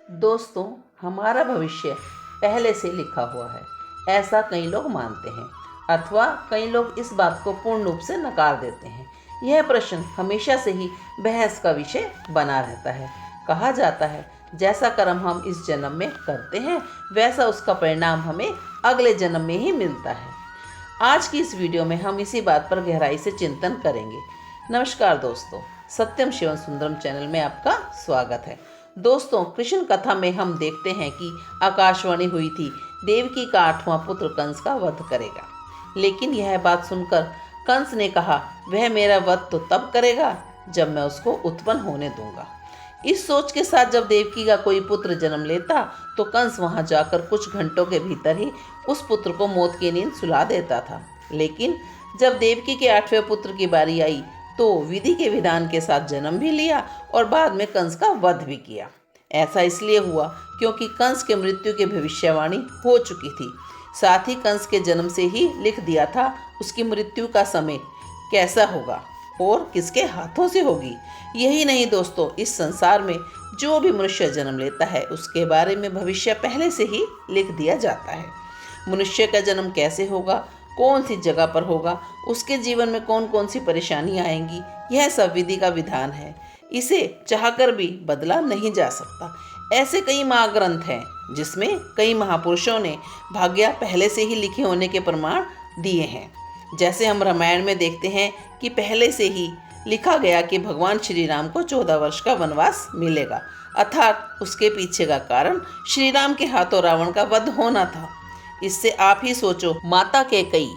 दोस्तों, हमारा भविष्य पहले से लिखा हुआ है, ऐसा कई लोग मानते हैं अथवा कई लोग इस बात को पूर्ण रूप से नकार देते हैं। यह प्रश्न हमेशा से ही बहस का विषय बना रहता है। कहा जाता है, जैसा कर्म हम इस जन्म में करते हैं वैसा उसका परिणाम हमें अगले जन्म में ही मिलता है। आज की इस वीडियो में हम इसी बात पर गहराई से चिंतन करेंगे। नमस्कार दोस्तों, सत्यम शिवम सुंदरम चैनल में आपका स्वागत है। दोस्तों, कृष्ण कथा में हम देखते हैं कि आकाशवाणी हुई थी, देवकी का 8वां पुत्र कंस का वध करेगा। लेकिन यह बात सुनकर कंस ने कहा, वह मेरा वध तो तब करेगा जब मैं उसको उत्पन्न होने दूंगा। इस सोच के साथ जब देवकी का कोई पुत्र जन्म लेता तो कंस वहां जाकर कुछ घंटों के भीतर ही उस पुत्र को मौत की नींद सुला देता था। लेकिन जब देवकी के 8वें पुत्र की बारी आई तो विधि के विधान के साथ जन्म भी लिया और बाद में कंस का वध भी किया। ऐसा इसलिए हुआ क्योंकि कंस के मृत्यु की भविष्यवाणी हो चुकी थी। साथ ही कंस के जन्म से ही लिख दिया था उसकी मृत्यु का समय कैसा होगा और किसके हाथों से होगी। यही नहीं दोस्तों, इस संसार में जो भी मनुष्य जन्म लेता है उसके बारे में भविष्य पहले से ही लिख दिया जाता है। मनुष्य का जन्म कैसे होगा, कौन सी जगह पर होगा, उसके जीवन में कौन कौन सी परेशानियां आएंगी, यह सब विधि का विधान है। इसे चाहकर भी बदला नहीं जा सकता। ऐसे कई महाग्रंथ हैं जिसमें कई महापुरुषों ने भाग्य पहले से ही लिखे होने के प्रमाण दिए हैं। जैसे हम रामायण में देखते हैं कि पहले से ही लिखा गया कि भगवान श्री राम को 14 वर्ष का वनवास मिलेगा, अर्थात उसके पीछे का कारण श्री राम के हाथों रावण का वध होना था। इससे आप ही सोचो, माता कैकेयी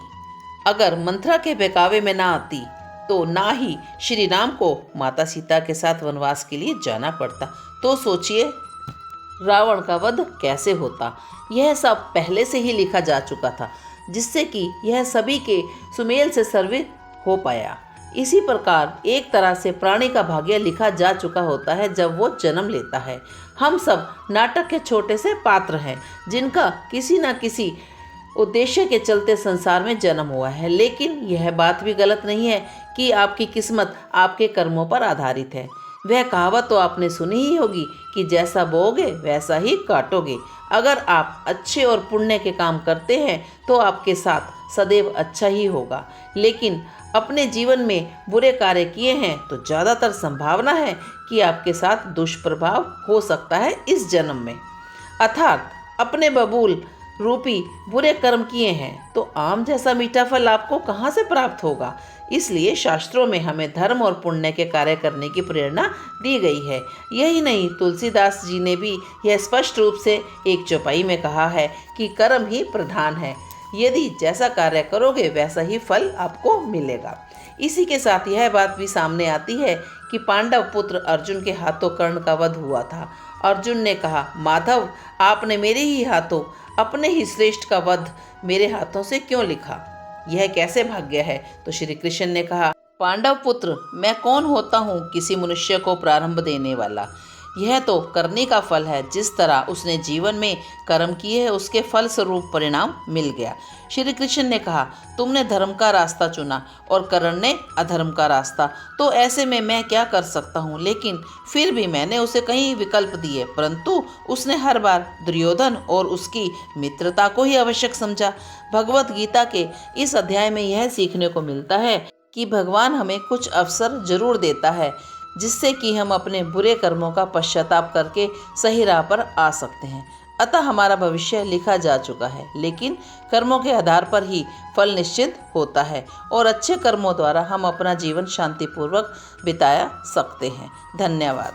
अगर मंथरा के बहकावे में ना आती तो ना ही श्री राम को माता सीता के साथ वनवास के लिए जाना पड़ता। तो सोचिए रावण का वध कैसे होता। यह सब पहले से ही लिखा जा चुका था, जिससे कि यह सभी के सुमेल से सर्वे हो पाया। इसी प्रकार एक तरह से प्राणी का भाग्य लिखा जा चुका होता है जब वो जन्म लेता है। हम सब नाटक के छोटे से पात्र हैं जिनका किसी न किसी उद्देश्य के चलते संसार में जन्म हुआ है। लेकिन यह बात भी गलत नहीं है कि आपकी किस्मत आपके कर्मों पर आधारित है। वह कहावत तो आपने सुनी ही होगी कि जैसा बोओगे वैसा ही काटोगे। अगर आप अच्छे और पुण्य के काम करते हैं तो आपके साथ सदैव अच्छा ही होगा। लेकिन अपने जीवन में बुरे कार्य किए हैं तो ज़्यादातर संभावना है कि आपके साथ दुष्प्रभाव हो सकता है इस जन्म में। अर्थात अपने बबूल रूपी बुरे कर्म किए हैं तो आम जैसा मीठा फल आपको कहाँ से प्राप्त होगा। इसलिए शास्त्रों में हमें धर्म और पुण्य के कार्य करने की प्रेरणा दी गई है। यही नहीं, तुलसीदास जी ने भी यह स्पष्ट रूप से एक चौपाई में कहा है कि कर्म ही प्रधान है। यदि जैसा कार्य करोगे वैसा ही फल आपको मिलेगा। इसी के साथ यह बात भी सामने आती है कि पांडव पुत्र अर्जुन के हाथों कर्ण का वध हुआ था। अर्जुन ने कहा, माधव आपने मेरे ही हाथों अपने ही श्रेष्ठ का वध मेरे हाथों से क्यों लिखा, यह कैसे भाग्य है। तो श्री कृष्ण ने कहा, पांडव पुत्र मैं कौन होता हूँ किसी मनुष्य को प्रारंभ देने वाला। यह तो करने का फल है। जिस तरह उसने जीवन में कर्म किए हैं उसके फल स्वरूप परिणाम मिल गया। श्री कृष्ण ने कहा, तुमने धर्म का रास्ता चुना और कर्ण ने अधर्म का रास्ता, तो ऐसे में मैं क्या कर सकता हूँ। लेकिन फिर भी मैंने उसे कई विकल्प दिए, परंतु उसने हर बार दुर्योधन और उसकी मित्रता को ही आवश्यक समझा। भगवत गीता के इस अध्याय में यह सीखने को मिलता है कि भगवान हमें कुछ अवसर जरूर देता है जिससे कि हम अपने बुरे कर्मों का पश्चाताप करके सही राह पर आ सकते हैं। अतः हमारा भविष्य लिखा जा चुका है, लेकिन कर्मों के आधार पर ही फल निश्चित होता है और अच्छे कर्मों द्वारा हम अपना जीवन शांतिपूर्वक बिता सकते हैं। धन्यवाद।